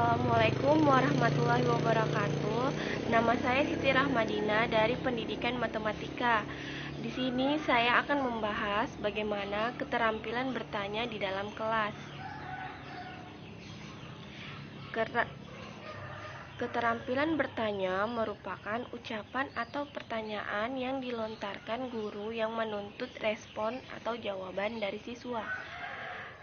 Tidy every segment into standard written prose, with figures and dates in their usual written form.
Assalamualaikum warahmatullahi wabarakatuh. Nama saya Siti Rahmadina dari Pendidikan Matematika. Di sini saya akan membahas bagaimana keterampilan bertanya di dalam kelas. Keterampilan bertanya merupakan ucapan atau pertanyaan yang dilontarkan guru yang menuntut respon atau jawaban dari siswa.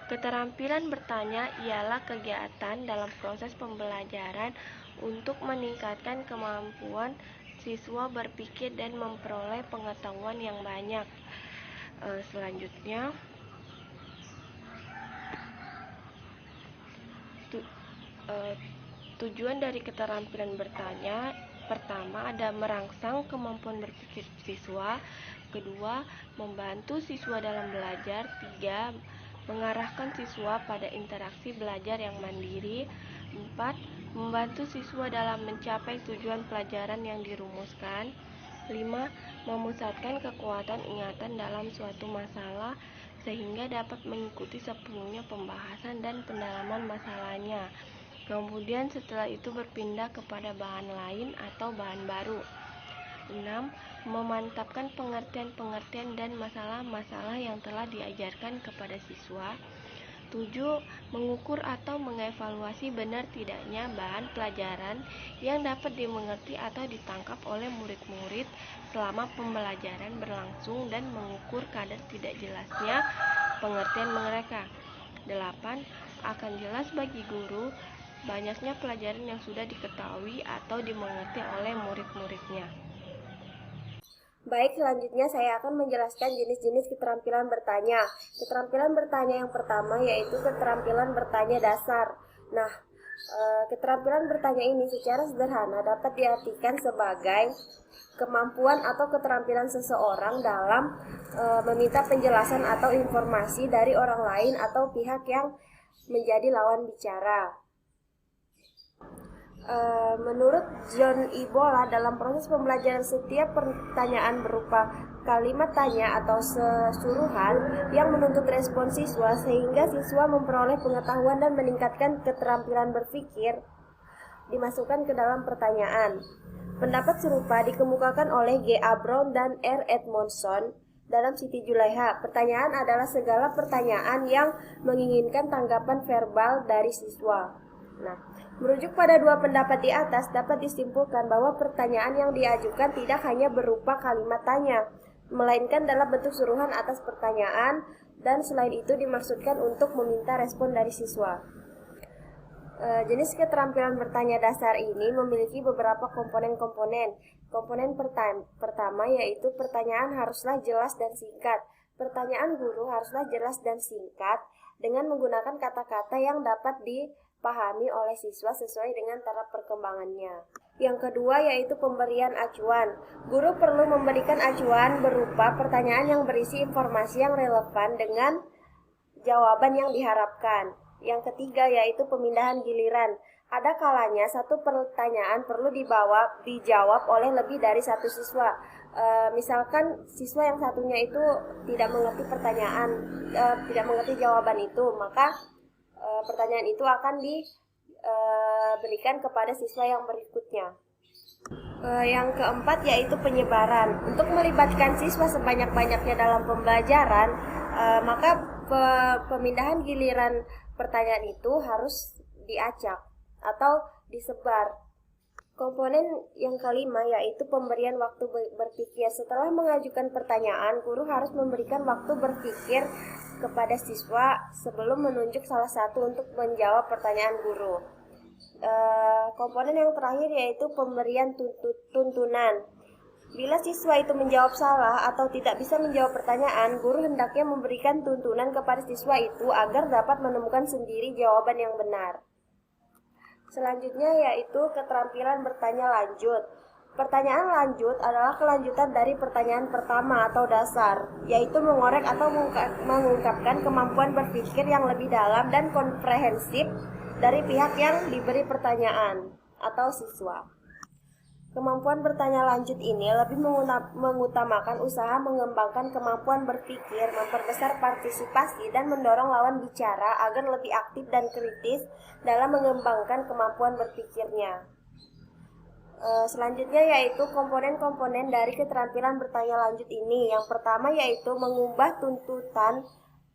Keterampilan bertanya ialah kegiatan dalam proses pembelajaran untuk meningkatkan kemampuan siswa berpikir dan memperoleh pengetahuan yang banyak. Selanjutnya, tujuan dari keterampilan bertanya pertama ada merangsang kemampuan berpikir siswa, kedua membantu siswa dalam belajar, tiga mengarahkan siswa pada interaksi belajar yang mandiri, 4 membantu siswa dalam mencapai tujuan pelajaran yang dirumuskan, 5 memusatkan kekuatan ingatan dalam suatu masalah sehingga dapat mengikuti sepenuhnya pembahasan dan pendalaman masalahnya. Kemudian setelah itu berpindah kepada bahan lain atau bahan baru. 6. Memantapkan pengertian-pengertian dan masalah-masalah yang telah diajarkan kepada siswa. 7. Mengukur atau mengevaluasi benar tidaknya bahan pelajaran yang dapat dimengerti atau ditangkap oleh murid-murid selama pembelajaran berlangsung dan mengukur kadar tidak jelasnya pengertian mereka. 8. Akan jelas bagi guru banyaknya pelajaran yang sudah diketahui atau dimengerti oleh murid-muridnya. Baik, selanjutnya saya akan menjelaskan jenis-jenis keterampilan bertanya. Keterampilan bertanya yang pertama yaitu keterampilan bertanya dasar. Nah, keterampilan bertanya ini secara sederhana dapat diartikan sebagai kemampuan atau keterampilan seseorang dalam meminta penjelasan atau informasi dari orang lain atau pihak yang menjadi lawan bicara. Menurut John Ibola, dalam proses pembelajaran setiap pertanyaan berupa kalimat tanya atau sesuruhan yang menuntut respon siswa sehingga siswa memperoleh pengetahuan dan meningkatkan keterampilan berpikir dimasukkan ke dalam pertanyaan. Pendapat serupa dikemukakan oleh G.A. Brown dan R. Edmondson dalam Siti Julaiha. Pertanyaan adalah segala pertanyaan yang menginginkan tanggapan verbal dari siswa. Nah, merujuk pada dua pendapat di atas, dapat disimpulkan bahwa pertanyaan yang diajukan tidak hanya berupa kalimat tanya, melainkan dalam bentuk suruhan atas pertanyaan, dan selain itu dimaksudkan untuk meminta respon dari siswa. Jenis keterampilan bertanya dasar ini memiliki beberapa komponen-komponen. Komponen pertama yaitu pertanyaan haruslah jelas dan singkat. Pertanyaan guru haruslah jelas dan singkat dengan menggunakan kata-kata yang dapat dipahami oleh siswa sesuai dengan taraf perkembangannya. Yang kedua yaitu pemberian acuan. Guru perlu memberikan acuan berupa pertanyaan yang berisi informasi yang relevan dengan jawaban yang diharapkan. Yang ketiga yaitu pemindahan giliran. Ada kalanya satu pertanyaan perlu dijawab oleh lebih dari satu siswa. Misalkan siswa yang satunya itu tidak mengerti tidak mengerti jawaban itu, maka pertanyaan itu akan diberikan kepada siswa yang berikutnya. Yang keempat yaitu penyebaran. Untuk melibatkan siswa sebanyak-banyaknya dalam pembelajaran, maka pemindahan giliran pertanyaan itu harus diacak atau disebar. Komponen yang kelima yaitu pemberian waktu berpikir. Setelah mengajukan pertanyaan, guru harus memberikan waktu berpikir kepada siswa sebelum menunjuk salah satu untuk menjawab pertanyaan guru. Komponen yang terakhir yaitu pemberian tuntunan. Bila siswa itu menjawab salah atau tidak bisa menjawab pertanyaan, guru hendaknya memberikan tuntunan kepada siswa itu agar dapat menemukan sendiri jawaban yang benar. Selanjutnya yaitu keterampilan bertanya lanjut. Pertanyaan lanjut adalah kelanjutan dari pertanyaan pertama atau dasar, yaitu mengorek atau mengungkapkan kemampuan berpikir yang lebih dalam dan komprehensif dari pihak yang diberi pertanyaan atau siswa. Kemampuan bertanya lanjut ini lebih mengutamakan usaha mengembangkan kemampuan berpikir, memperbesar partisipasi, dan mendorong lawan bicara agar lebih aktif dan kritis dalam mengembangkan kemampuan berpikirnya. Selanjutnya yaitu komponen-komponen dari keterampilan bertanya lanjut ini. Yang pertama yaitu mengubah tuntutan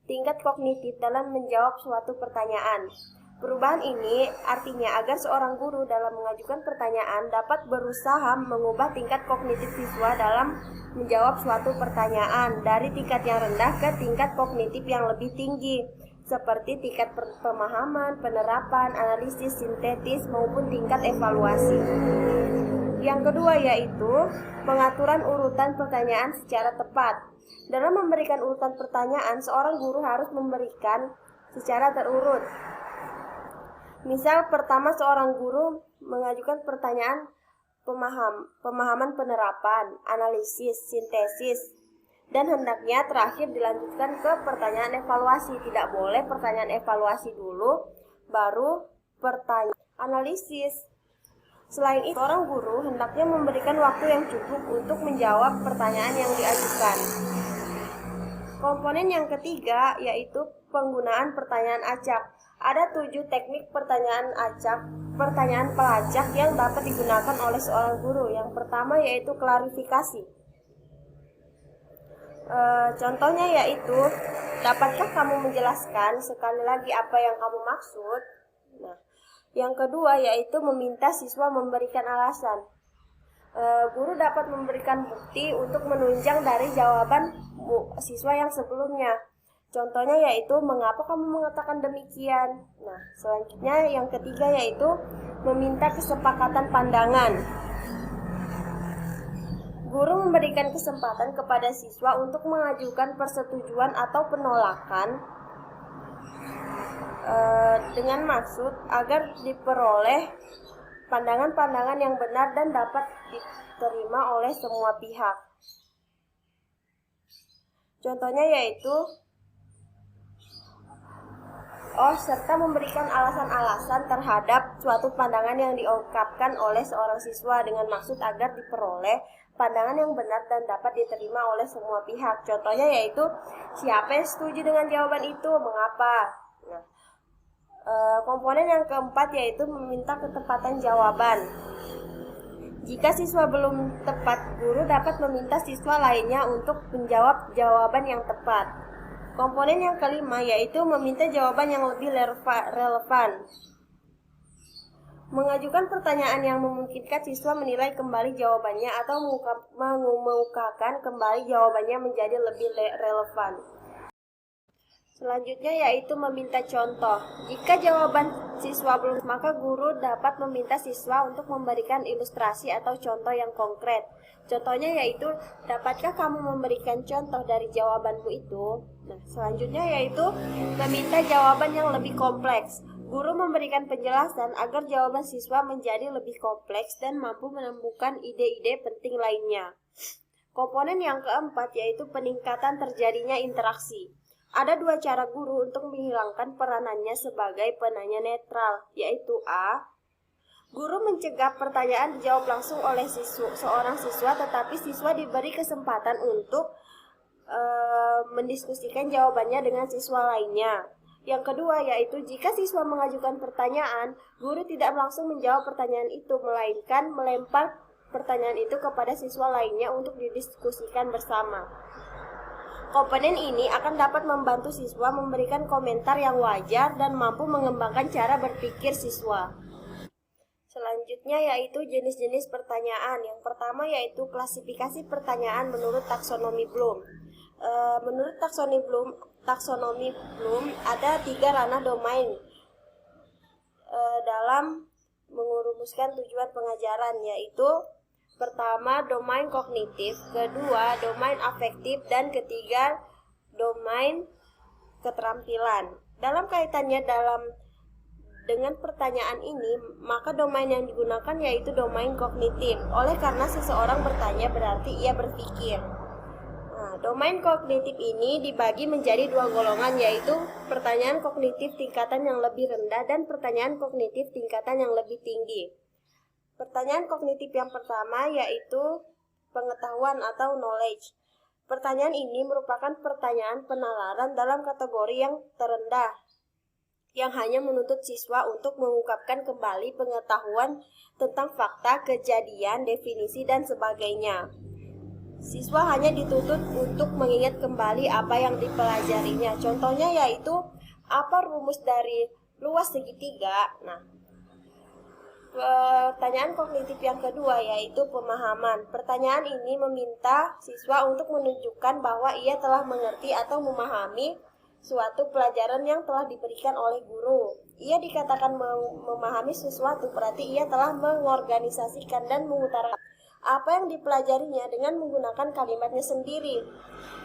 tingkat kognitif dalam menjawab suatu pertanyaan. Perubahan ini artinya agar seorang guru dalam mengajukan pertanyaan dapat berusaha mengubah tingkat kognitif siswa dalam menjawab suatu pertanyaan dari tingkat yang rendah ke tingkat kognitif yang lebih tinggi, seperti tingkat pemahaman, penerapan, analisis, sintetis, maupun tingkat evaluasi. Yang kedua yaitu pengaturan urutan pertanyaan secara tepat. Dalam memberikan urutan pertanyaan, seorang guru harus memberikan secara terurut. Misal pertama seorang guru mengajukan pertanyaan pemahaman penerapan, analisis, sintesis, dan hendaknya terakhir dilanjutkan ke pertanyaan evaluasi. Tidak boleh pertanyaan evaluasi dulu, baru pertanyaan analisis. Selain itu, seorang guru hendaknya memberikan waktu yang cukup untuk menjawab pertanyaan yang diajukan. Komponen yang ketiga yaitu penggunaan pertanyaan acak. Ada 7 teknik pertanyaan pelacak yang dapat digunakan oleh seorang guru. Yang pertama yaitu klarifikasi. Contohnya yaitu, dapatkah kamu menjelaskan sekali lagi apa yang kamu maksud? Nah, yang kedua yaitu meminta siswa memberikan alasan. Guru dapat memberikan bukti untuk menunjang dari jawaban siswa yang sebelumnya. Contohnya yaitu, mengapa kamu mengatakan demikian? Nah, selanjutnya yang ketiga yaitu meminta kesepakatan pandangan. Guru memberikan kesempatan kepada siswa untuk mengajukan persetujuan atau penolakan dengan maksud agar diperoleh pandangan-pandangan yang benar dan dapat diterima oleh semua pihak. Contohnya yaitu serta memberikan alasan-alasan terhadap suatu pandangan yang diungkapkan oleh seorang siswa dengan maksud agar diperoleh pandangan yang benar dan dapat diterima oleh semua pihak. Contohnya yaitu, siapa yang setuju dengan jawaban itu, mengapa? Nah, komponen yang keempat yaitu meminta ketepatan jawaban. Jika siswa belum tepat, guru dapat meminta siswa lainnya untuk menjawab jawaban yang tepat. Komponen yang kelima yaitu meminta jawaban yang lebih relevan. Mengajukan pertanyaan yang memungkinkan siswa menilai kembali jawabannya atau mengemukakan kembali jawabannya menjadi lebih relevan. Selanjutnya yaitu meminta contoh. Jika jawaban siswa belum, maka guru dapat meminta siswa untuk memberikan ilustrasi atau contoh yang konkret. Contohnya yaitu, dapatkah kamu memberikan contoh dari jawabanmu itu? Nah, selanjutnya yaitu meminta jawaban yang lebih kompleks. Guru memberikan penjelasan agar jawaban siswa menjadi lebih kompleks dan mampu menemukan ide-ide penting lainnya. Komponen yang keempat yaitu peningkatan terjadinya interaksi. Ada 2 cara guru untuk menghilangkan peranannya sebagai penanya netral, yaitu A. Guru mencegah pertanyaan dijawab langsung oleh seorang siswa, tetapi siswa diberi kesempatan untuk mendiskusikan jawabannya dengan siswa lainnya. Yang kedua yaitu, jika siswa mengajukan pertanyaan, guru tidak langsung menjawab pertanyaan itu, melainkan melempar pertanyaan itu kepada siswa lainnya untuk didiskusikan bersama. Komponen ini akan dapat membantu siswa memberikan komentar yang wajar dan mampu mengembangkan cara berpikir siswa. Selanjutnya yaitu jenis-jenis pertanyaan. Yang pertama yaitu klasifikasi pertanyaan menurut taksonomi Bloom. Menurut taksonomi Bloom ada 3 ranah domain dalam merumuskan tujuan pengajaran, yaitu pertama domain kognitif, kedua domain afektif, dan ketiga domain keterampilan. Dalam kaitannya dengan pertanyaan ini, maka domain yang digunakan yaitu domain kognitif. Oleh karena seseorang bertanya berarti ia berpikir. Nah, domain kognitif ini dibagi menjadi 2 golongan, yaitu pertanyaan kognitif tingkatan yang lebih rendah dan pertanyaan kognitif tingkatan yang lebih tinggi. Pertanyaan kognitif yang pertama yaitu pengetahuan atau knowledge. Pertanyaan ini merupakan pertanyaan penalaran dalam kategori yang terendah, yang hanya menuntut siswa untuk mengungkapkan kembali pengetahuan tentang fakta, kejadian, definisi, dan sebagainya. Siswa hanya dituntut untuk mengingat kembali apa yang dipelajarinya. Contohnya yaitu, apa rumus dari luas segitiga? Nah, pertanyaan kognitif yang kedua yaitu pemahaman. Pertanyaan ini meminta siswa untuk menunjukkan bahwa ia telah mengerti atau memahami suatu pelajaran yang telah diberikan oleh guru. Ia dikatakan memahami sesuatu, berarti ia telah mengorganisasikan dan mengutarakan apa yang dipelajarinya dengan menggunakan kalimatnya sendiri.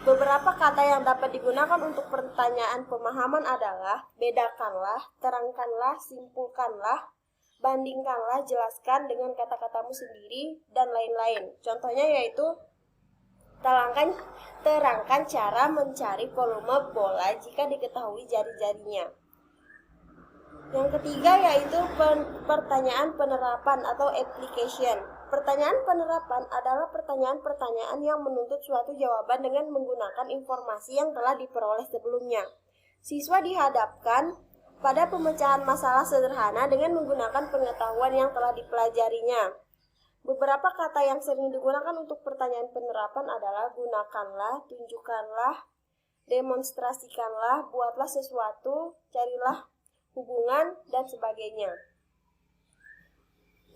Beberapa kata yang dapat digunakan untuk pertanyaan pemahaman adalah bedakanlah, terangkanlah, simpulkanlah, bandingkanlah, jelaskan dengan kata-katamu sendiri, dan lain-lain. Contohnya yaitu terangkan cara mencari volume bola jika diketahui jari-jarinya. Yang ketiga yaitu pertanyaan penerapan atau application. Pertanyaan penerapan adalah pertanyaan-pertanyaan yang menuntut suatu jawaban dengan menggunakan informasi yang telah diperoleh sebelumnya. Siswa dihadapkan pada pemecahan masalah sederhana dengan menggunakan pengetahuan yang telah dipelajarinya. Beberapa kata yang sering digunakan untuk pertanyaan penerapan adalah gunakanlah, tunjukkanlah, demonstrasikanlah, buatlah sesuatu, carilah hubungan, dan sebagainya.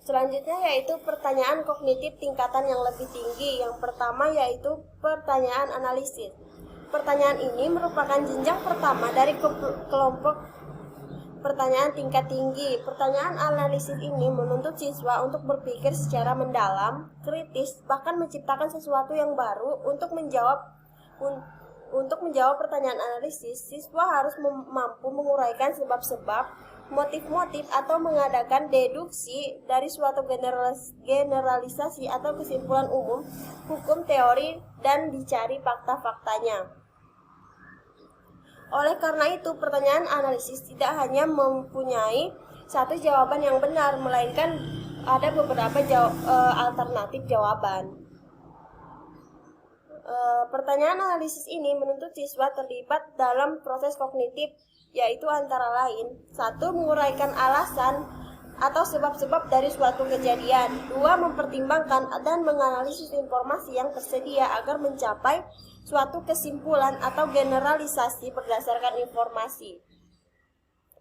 Selanjutnya yaitu pertanyaan kognitif tingkatan yang lebih tinggi. Yang pertama yaitu pertanyaan analisis. Pertanyaan ini merupakan jenjang pertama dari kelompok pertanyaan tingkat tinggi. Pertanyaan analisis ini menuntut siswa untuk berpikir secara mendalam, kritis, bahkan menciptakan sesuatu yang baru. Untuk menjawab pertanyaan analisis, siswa harus mampu menguraikan sebab-sebab, motif-motif, atau mengadakan deduksi dari suatu generalisasi atau kesimpulan umum, hukum, teori, dan dicari fakta-faktanya. Oleh karena itu, pertanyaan analisis tidak hanya mempunyai satu jawaban yang benar, melainkan ada beberapa alternatif jawaban. Pertanyaan analisis ini menuntut siswa terlibat dalam proses kognitif, yaitu antara lain 1. Menguraikan alasan atau sebab-sebab dari suatu kejadian. 2. Mempertimbangkan dan menganalisis informasi yang tersedia agar mencapai suatu kesimpulan atau generalisasi berdasarkan informasi.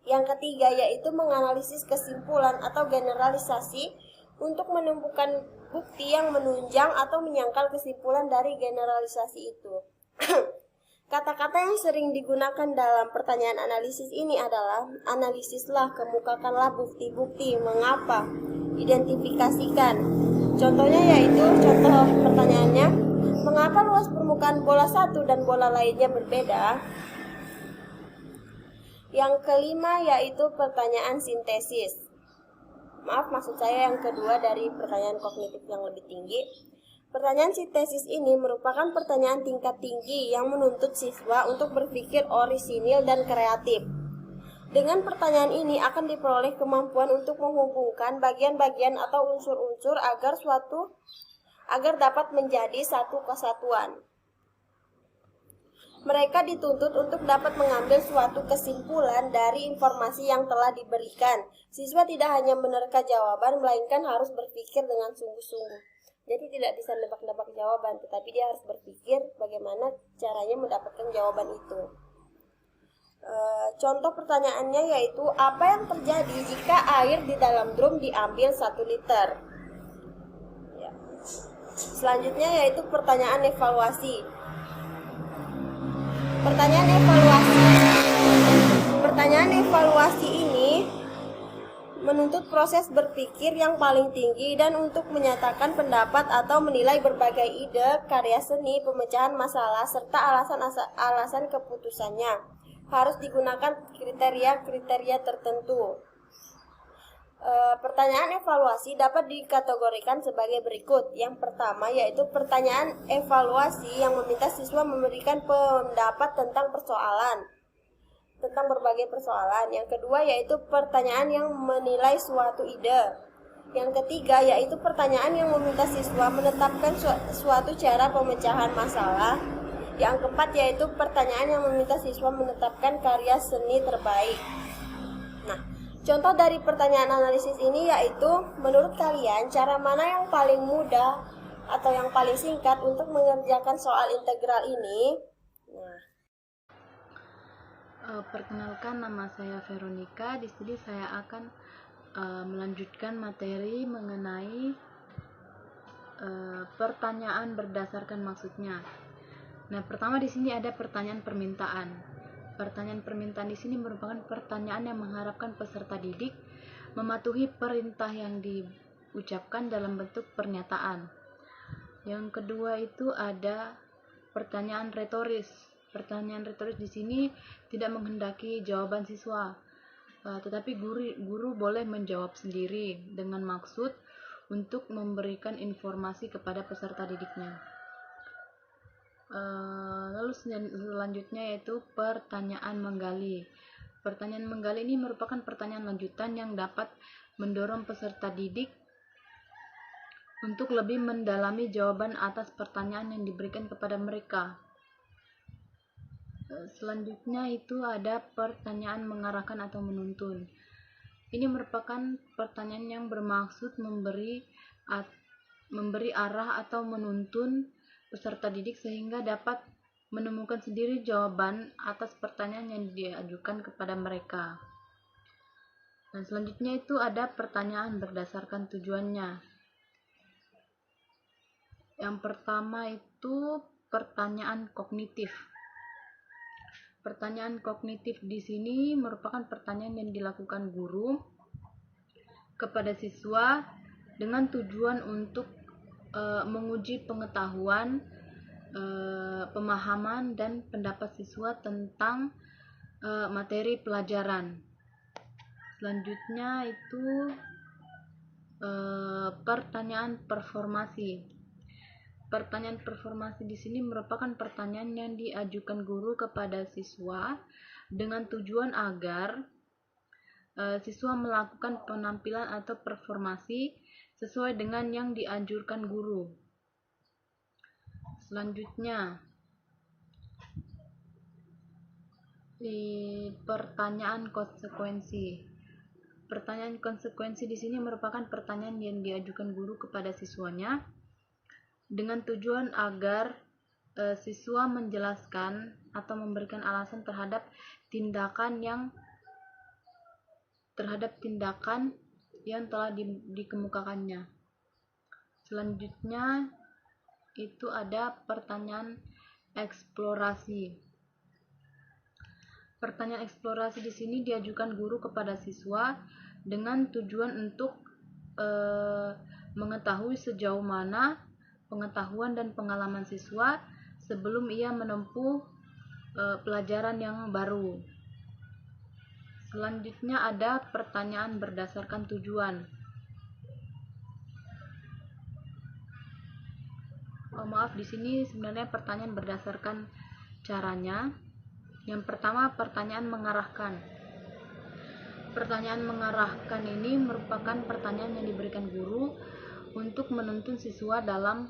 Yang ketiga yaitu menganalisis kesimpulan atau generalisasi untuk menemukan bukti yang menunjang atau menyangkal kesimpulan dari generalisasi itu. Kata-kata yang sering digunakan dalam pertanyaan analisis ini adalah analisislah, kemukakanlah bukti-bukti, mengapa, identifikasikan. Contohnya yaitu, contoh pertanyaannya, mengapa luas permukaan bola satu dan bola lainnya berbeda? Yang kelima yaitu pertanyaan sintesis. Maaf, maksud saya yang kedua dari pertanyaan kognitif yang lebih tinggi. Pertanyaan sintesis ini merupakan pertanyaan tingkat tinggi yang menuntut siswa untuk berpikir orisinil dan kreatif. Dengan pertanyaan ini akan diperoleh kemampuan untuk menghubungkan bagian-bagian atau unsur-unsur agar dapat menjadi satu kesatuan. Mereka dituntut untuk dapat mengambil suatu kesimpulan dari informasi yang telah diberikan. Siswa tidak hanya menerka jawaban, melainkan harus berpikir dengan sungguh-sungguh. Jadi tidak bisa nebak-nebak jawaban, tetapi dia harus berpikir bagaimana caranya mendapatkan jawaban itu. Contoh pertanyaannya yaitu, apa yang terjadi jika air di dalam drum diambil 1 liter? Ya. Selanjutnya yaitu pertanyaan evaluasi. Pertanyaan evaluasi ini menuntut proses berpikir yang paling tinggi dan untuk menyatakan pendapat atau menilai berbagai ide, karya seni, pemecahan masalah, serta alasan keputusannya. Harus digunakan kriteria-kriteria tertentu. Pertanyaan evaluasi dapat dikategorikan sebagai berikut. Yang pertama yaitu pertanyaan evaluasi yang meminta siswa memberikan pendapat tentang berbagai persoalan. Yang kedua yaitu pertanyaan yang menilai suatu ide. Yang ketiga yaitu pertanyaan yang meminta siswa menetapkan suatu cara pemecahan masalah. Yang keempat yaitu pertanyaan yang meminta siswa menetapkan karya seni terbaik. Nah, contoh dari pertanyaan analisis ini yaitu, menurut kalian cara mana yang paling mudah atau yang paling singkat untuk mengerjakan soal integral ini? Nah, perkenalkan, nama saya Veronica. Di sini saya akan melanjutkan materi mengenai pertanyaan berdasarkan maksudnya. Nah, pertama di sini ada pertanyaan permintaan. Pertanyaan permintaan di sini merupakan pertanyaan yang mengharapkan peserta didik mematuhi perintah yang diucapkan dalam bentuk pernyataan. Yang kedua itu ada pertanyaan retoris. Pertanyaan retoris di sini tidak menghendaki jawaban siswa, tetapi guru boleh menjawab sendiri dengan maksud untuk memberikan informasi kepada peserta didiknya. Lalu selanjutnya yaitu pertanyaan menggali. Pertanyaan menggali ini merupakan pertanyaan lanjutan yang dapat mendorong peserta didik untuk lebih mendalami jawaban atas pertanyaan yang diberikan kepada mereka. Selanjutnya itu ada pertanyaan mengarahkan atau menuntun. Ini merupakan pertanyaan yang bermaksud memberi arah atau menuntun peserta didik sehingga dapat menemukan sendiri jawaban atas pertanyaan yang diajukan kepada mereka. Dan selanjutnya itu ada pertanyaan berdasarkan tujuannya. Yang pertama itu pertanyaan kognitif. Pertanyaan kognitif di sini merupakan pertanyaan yang dilakukan guru kepada siswa dengan tujuan untuk menguji pengetahuan, pemahaman, dan pendapat siswa tentang materi pelajaran. Selanjutnya itu pertanyaan performasi. Pertanyaan performasi di sini merupakan pertanyaan yang diajukan guru kepada siswa dengan tujuan agar siswa melakukan penampilan atau performasi sesuai dengan yang dianjurkan guru. Selanjutnya, di pertanyaan konsekuensi. Pertanyaan konsekuensi di sini merupakan pertanyaan yang diajukan guru kepada siswanya dengan tujuan agar siswa menjelaskan atau memberikan alasan terhadap tindakan yang telah dikemukakannya. Selanjutnya itu ada pertanyaan eksplorasi. Pertanyaan eksplorasi di sini diajukan guru kepada siswa dengan tujuan untuk mengetahui sejauh mana pengetahuan dan pengalaman siswa sebelum ia menempuh pelajaran yang baru. Selanjutnya ada pertanyaan berdasarkan tujuan. Di sini sebenarnya pertanyaan berdasarkan caranya. Yang pertama, pertanyaan mengarahkan. Pertanyaan mengarahkan ini merupakan pertanyaan yang diberikan guru untuk menuntun siswa dalam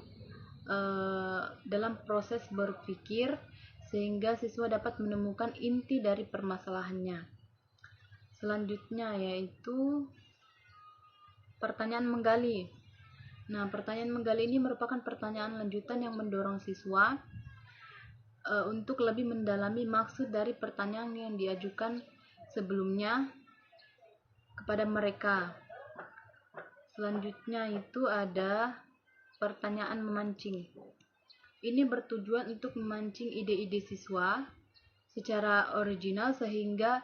proses berpikir sehingga siswa dapat menemukan inti dari permasalahannya. Selanjutnya yaitu pertanyaan menggali. Nah, pertanyaan menggali ini merupakan pertanyaan lanjutan yang mendorong siswa untuk lebih mendalami maksud dari pertanyaan yang diajukan sebelumnya kepada mereka. Selanjutnya itu ada pertanyaan memancing. Ini bertujuan untuk memancing ide-ide siswa secara original sehingga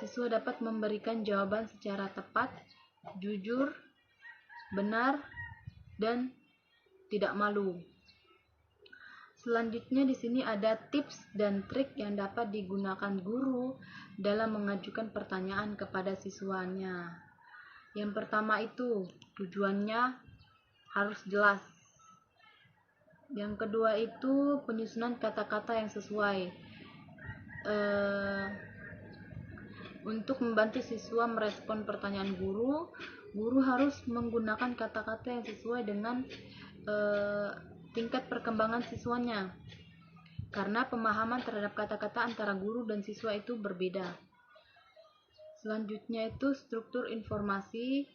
siswa dapat memberikan jawaban secara tepat, jujur, benar, dan tidak malu. Selanjutnya di sini ada tips dan trik yang dapat digunakan guru dalam mengajukan pertanyaan kepada siswanya. Yang pertama itu tujuannya harus jelas. Yang kedua itu penyusunan kata-kata yang sesuai. Untuk membantu siswa merespon pertanyaan guru, guru harus menggunakan kata-kata yang sesuai dengan tingkat perkembangan siswanya, karena pemahaman terhadap kata-kata antara guru dan siswa itu berbeda. Selanjutnya itu struktur informasi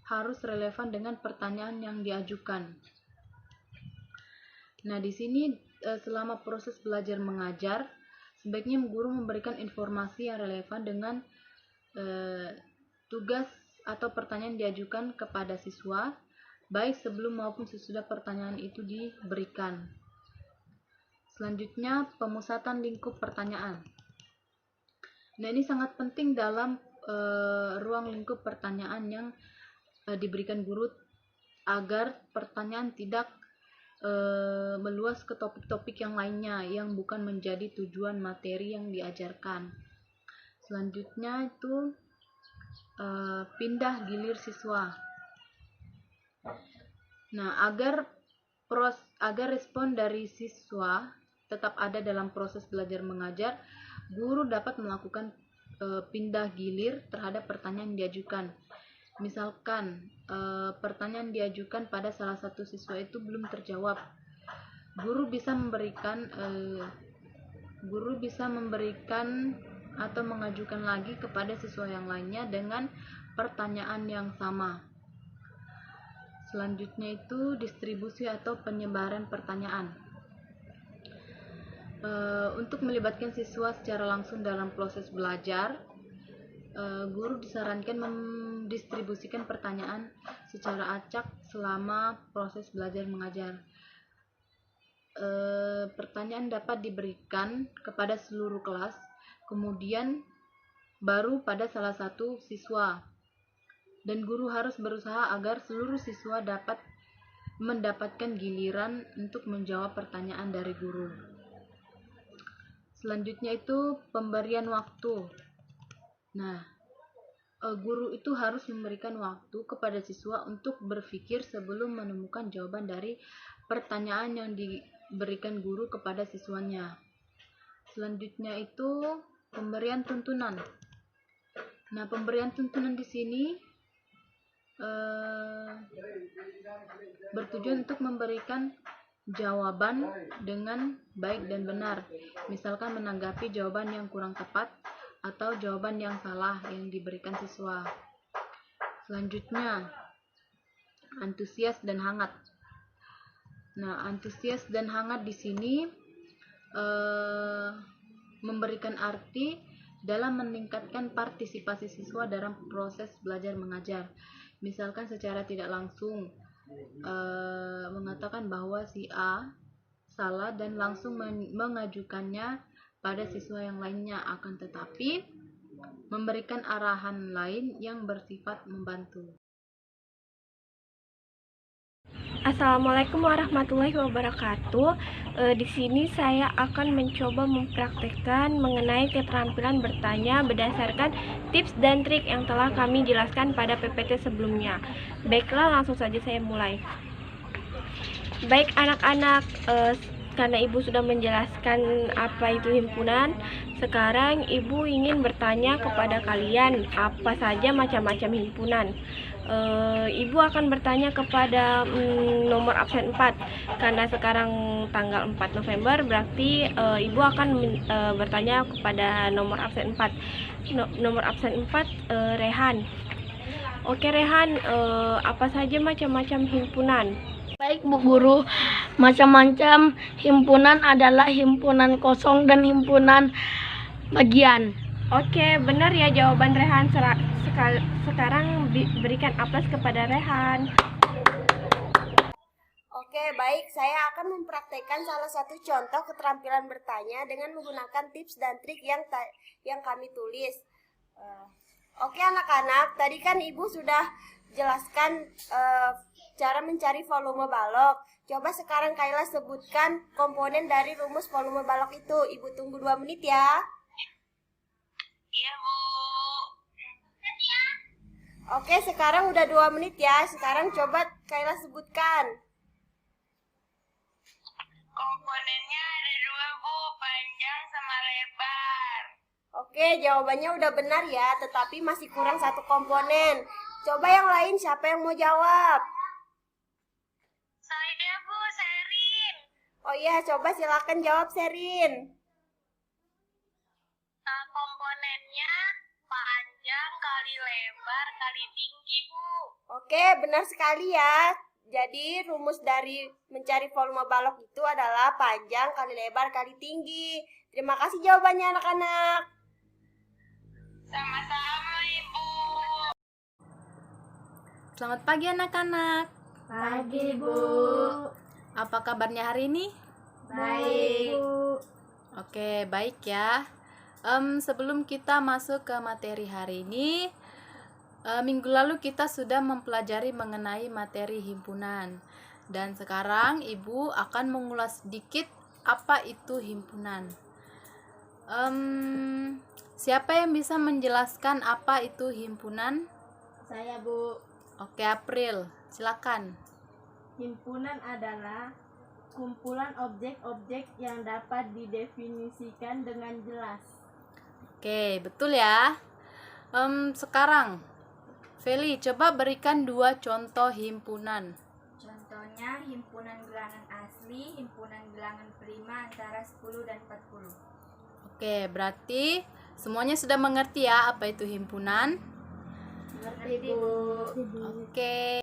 harus relevan dengan pertanyaan yang diajukan. Nah, di sini selama proses belajar mengajar, sebaiknya guru memberikan informasi yang relevan dengan tugas atau pertanyaan yang diajukan kepada siswa, baik sebelum maupun sesudah pertanyaan itu diberikan. Selanjutnya, pemusatan lingkup pertanyaan. Nah, ini sangat penting dalam ruang lingkup pertanyaan yang diberikan guru agar pertanyaan tidak meluas ke topik-topik yang lainnya yang bukan menjadi tujuan materi yang diajarkan. Selanjutnya itu pindah gilir siswa. Nah, agar respon dari siswa tetap ada dalam proses belajar mengajar, guru dapat melakukan pindah gilir terhadap pertanyaan yang diajukan. Misalkan pertanyaan diajukan pada salah satu siswa itu belum terjawab, guru bisa memberikan atau mengajukan lagi kepada siswa yang lainnya dengan pertanyaan yang sama. Selanjutnya itu distribusi atau penyebaran pertanyaan. Untuk melibatkan siswa secara langsung dalam proses belajar, guru disarankan mendistribusikan pertanyaan secara acak selama proses belajar mengajar. Pertanyaan dapat diberikan kepada seluruh kelas, kemudian baru pada salah satu siswa, dan guru harus berusaha agar seluruh siswa dapat mendapatkan giliran untuk menjawab pertanyaan dari guru. Selanjutnya itu pemberian waktu. Nah, guru itu harus memberikan waktu kepada siswa untuk berpikir sebelum menemukan jawaban dari pertanyaan yang diberikan guru kepada siswanya. Selanjutnya itu pemberian tuntunan. Nah, pemberian tuntunan di sini bertujuan untuk memberikan jawaban dengan baik dan benar, misalkan menanggapi jawaban yang kurang tepat atau jawaban yang salah yang diberikan siswa. Selanjutnya, antusias dan hangat. Nah, antusias dan hangat di sini memberikan arti dalam meningkatkan partisipasi siswa dalam proses belajar mengajar. Misalkan secara tidak langsung mengatakan bahwa si A salah dan langsung mengajukannya pada siswa yang lainnya, akan tetapi memberikan arahan lain yang bersifat membantu. Assalamualaikum warahmatullahi wabarakatuh. Di sini saya akan mencoba mempraktekkan mengenai keterampilan bertanya berdasarkan tips dan trik yang telah kami jelaskan pada PPT sebelumnya. Baiklah, langsung saja saya mulai. Baik anak-anak, karena Ibu sudah menjelaskan apa itu himpunan, sekarang Ibu ingin bertanya kepada kalian apa saja macam-macam himpunan. Ibu akan bertanya kepada nomor absen 4, karena sekarang tanggal 4 November, berarti Ibu akan bertanya kepada nomor absen 4. Nomor absen 4 Rehan. Oke Rehan, apa saja macam-macam himpunan? Baik Bu Guru, macam-macam himpunan adalah himpunan kosong dan himpunan bagian. Oke, benar ya jawaban Rehan. Sekarang berikan aplaus kepada Rehan. Oke, baik. Saya akan mempraktekkan salah satu contoh keterampilan bertanya dengan menggunakan tips dan trik yang kami tulis. Oke anak-anak, tadi kan Ibu sudah jelaskan cara mencari volume balok. Coba sekarang Kaila sebutkan komponen dari rumus volume balok itu. Ibu tunggu 2 menit ya. Iya, Bu. Oke, sekarang udah 2 menit ya. Sekarang coba Kaila sebutkan. Komponennya ada 2, Bu. Panjang sama lebar. Oke, jawabannya udah benar ya, tetapi masih kurang satu komponen. Coba yang lain, siapa yang mau jawab? Saya, Bu, Serin. Oh iya, coba silakan jawab, Serin. Komponennya panjang kali lebar kali tinggi, Bu. Oke, benar sekali ya. Jadi rumus dari mencari volume balok itu adalah panjang kali lebar kali tinggi. Terima kasih jawabannya anak-anak. Sama-sama, Ibu. Selamat pagi anak-anak. Pagi, Bu. Apa kabarnya hari ini? Baik. Oke, baik ya. Sebelum kita masuk ke materi hari ini, minggu lalu kita sudah mempelajari mengenai materi himpunan. Dan sekarang Ibu akan mengulas sedikit apa itu himpunan. Siapa yang bisa menjelaskan apa itu himpunan? Saya, Bu. Oke, April, silakan. Himpunan adalah kumpulan objek-objek yang dapat didefinisikan dengan jelas. Oke, betul ya. Sekarang, Feli, coba berikan 2 contoh himpunan. Contohnya himpunan bilangan asli, himpunan bilangan prima antara 10 dan 40. Oke, berarti semuanya sudah mengerti ya apa itu himpunan? Mengerti, Bu. Oke.